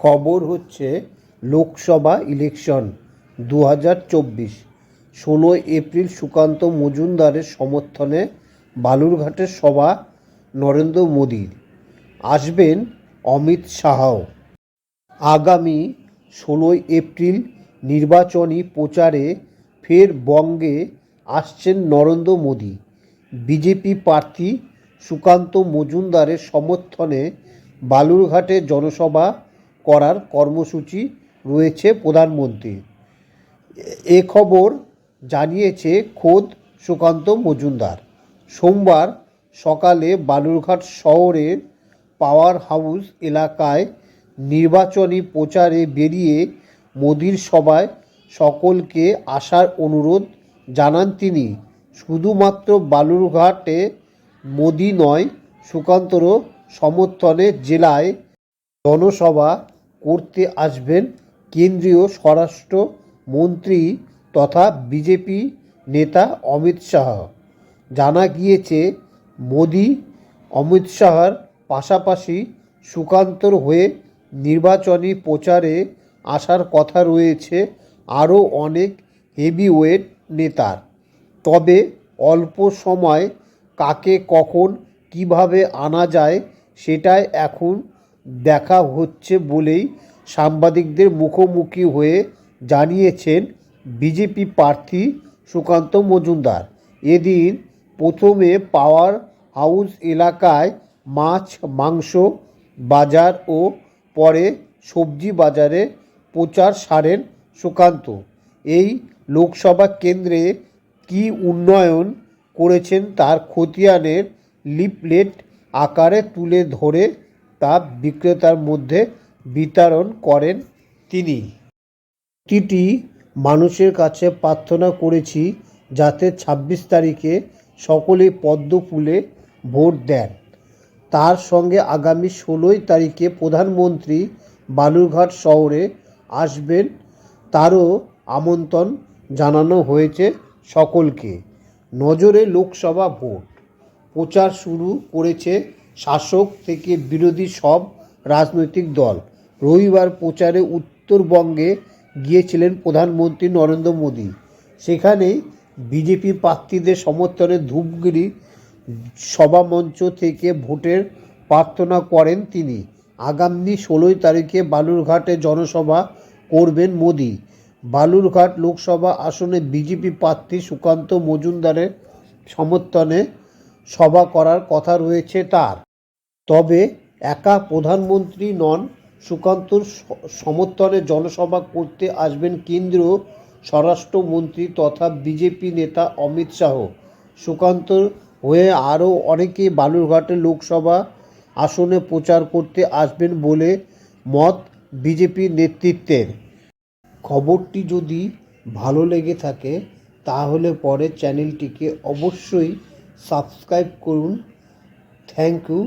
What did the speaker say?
খবর হচ্ছে Lok Sabha election 2024। 16 April Sukanta মজুমদারের সমর্থনে বালুরঘাটের সভা নরেন্দ্র মোদীর। আসবেন অমিত শাহও। আগামী 16 এপ্রিল নির্বাচনী প্রচারে ফের বঙ্গে আসছেন নরেন্দ্র মোদী। বিজেপি প্রার্থী সুকান্ত মজুমদারের সমর্থনে বালুরঘাটে জনসভা করার কর্মসূচি রয়েছে প্রধানমন্ত্রীর। এ খবর জানিয়েছে খোদ সুকান্ত মজুমদার। সোমবার সকালে বালুরঘাট শহরের পাওয়ার হাউস এলাকায় নির্বাচনী প্রচারে বেরিয়ে মোদির সভায় সকলকে আসার অনুরোধ জানান তিনি। শুধুমাত্র বালুরঘাটে মোদি নয়, সুকান্তরও সমর্থনে জেলায় জনসভা করতে আসবেন কেন্দ্রীয় স্বরাষ্ট্র মন্ত্রী তথা বিজেপি নেতা অমিত শাহ। জানা গিয়েছে, মোদি অমিত শাহর পাশাপাশি সুকান্তর হয়ে নির্বাচনী প্রচারে আসার কথা রয়েছে আরও অনেক হেভিওয়েট নেতার। তবে অল্প সময় কাকে কখন কিভাবে আনা যায় সেটাই এখন দেখা হচ্ছে বলেই সাংবাদিকদের মুখোমুখি হয়ে জানিয়েছেন বিজেপি প্রার্থী সুকান্ত মজুমদার। এদিন প্রথমে পাওয়ার হাউস এলাকায় মাছ মাংস বাজার ও পরে সবজি বাজারে প্রচার সারেন সুকান্ত। এই লোকসভা কেন্দ্রে কী উন্নয়ন করেছেন তার খতিয়ানের লিফলেট আকারে তুলে ধরে তা বিক্রেতার মধ্যে বিতরণ করেন তিনি। প্রতিটি মানুষের কাছে প্রার্থনা করেছি যাতে 26 তারিখে সকলে পদ্ম ফুলে ভোট দেন। তার সঙ্গে আগামী 16 তারিখে প্রধানমন্ত্রী বালুরঘাট শহরে আসবেন, তারও আমন্ত্রণ জানানো হয়েছে সকলকে। নজরে লোকসভা ভোট প্রচার শুরু করেছে শাসক থেকে বিরোধী সব রাজনৈতিক দল। রবিবার প্রচারে উত্তরবঙ্গে গিয়েছিলেন প্রধানমন্ত্রী নরেন্দ্র মোদী। সেখানে বিজেপি প্রার্থীদের সমর্থনে ধূপগুড়ি সভামঞ্চ থেকে ভোটের প্রার্থনা করেন তিনি। আগামী 16 তারিখে বালুরঘাটে জনসভা করবেন মোদী। বালুরঘাট লোকসভা আসনে বিজেপি প্রার্থী সুকান্ত মজুমদারের সমর্থনে সভা করার কথা রয়েছে তার। তবে একা প্রধানমন্ত্রী নন, সুকান্তর সমর্থনে জনসভা করতে আসবেন কেন্দ্রীয় স্বরাষ্ট্রমন্ত্রী তথা বিজেপি নেতা অমিত শাহ। সুকান্তর হয়ে আরও অনেকেই বালুরঘাটে লোকসভা আসনে প্রচার করতে আসবেন বলে মত বিজেপি নেতৃত্বের। খবরটি যদি ভালো লেগে থাকে তাহলে পরে চ্যানেলটিকে অবশ্যই সাবস্ক্রাইব করুন। Thank you.